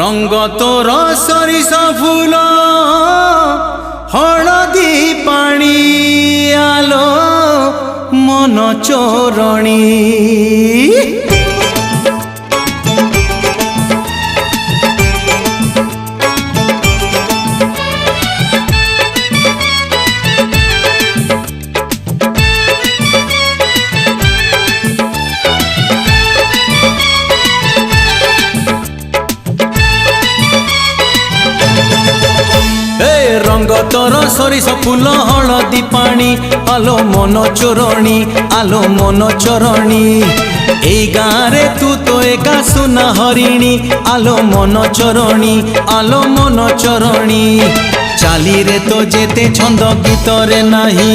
रंग तोर सरिस फूल हलदी पानी आलो मन चोरणी रंग तोर सरिस फूल हलदी पानी आलो मन चोरणी आलो मन चोरणी ए गाँव तू तो एका सुना हरिणी आलो मन चोरणी आलो मन चोरणी चाली रे तो जेते छंद गीत रे नाही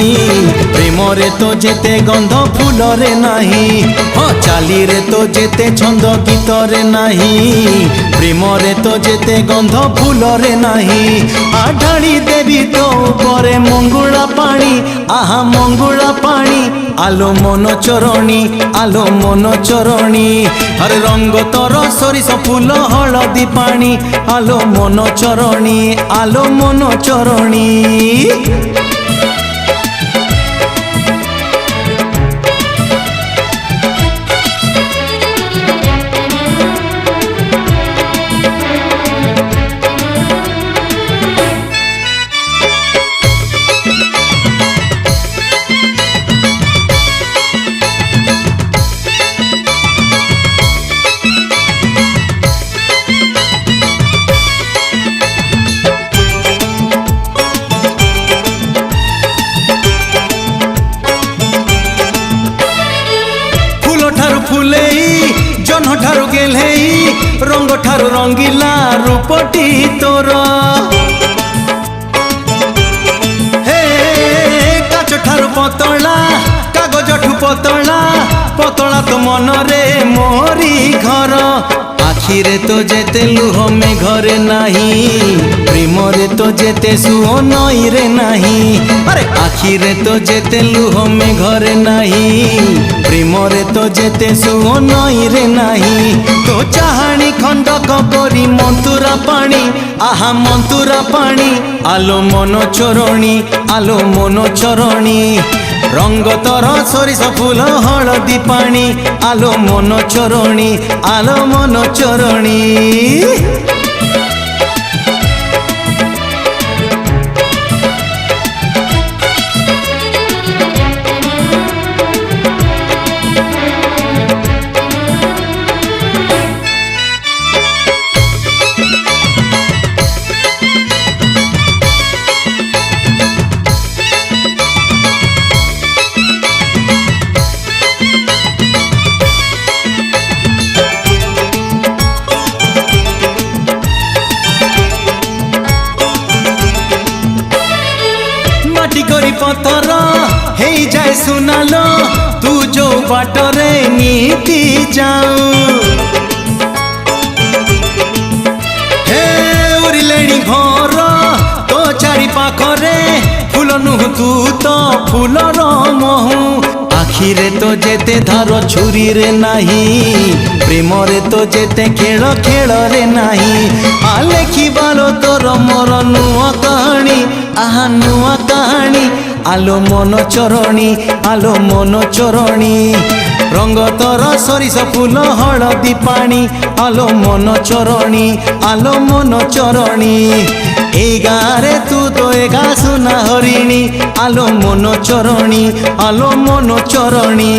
प्रेम रे तो जेते गंध फूल रे नाही हाँ चाली रे तो जेते छंद गीत रे नाही प्रेम रे तो जेते गंध फूल रे नाही आढाड़ी देवी तो करे मंगुला पानी आहा मंगुला पानी आलो मन चोरणी आलो मन चोरणी हर रंग तोर सरिस फूल हलदी पानी आलो मन चोरणी आलो मन चोरणी फुलेई जन ठारू गेलेई रंग ठारू रंगीला रूपटी तोर हे काच ठारू पतला कागज ठू पतला पतला तो मन रे मोरी घर आखिरे तो जेते लुह में घरे नहीं प्रेम रे तो जेते सुह नई रे नहीं अरे आखिरे तो जेते लुह में घरे नहीं प्रेम रे तो जेते सुह नई रे नहीं तो चाहाणी खंडक करी मंतुरा पानी आहा मंतुरा पानी आलो मन चोरणी आलो मन चोरणी रंग तोर सरिस फूल हलदी पानी आलो मन चोरणी आलो मन चोरणी पथर हे जाए सुनालो तू जो बाटरे नीति जाऊ हे उड़िलेणी घर तो चारि पाखरे फूल नुह तू तो फूलर महू आखिरे तो जेते धार छुरी रे नाही प्रेम रे तो जेते खेल खेल रे नाही आलेखी बालो तोर मोर नुआ कहानी आहा नुआ कहानी आलो मन चोरणी आलो मन चोरणी रंग तोर सरिस फूल हलदी पानी आलो मन चोरणी आलो मन चोरणी ए गाँव तू तो एका सुना हरिणी आलो मन चोरणी आलो मन चोरणी।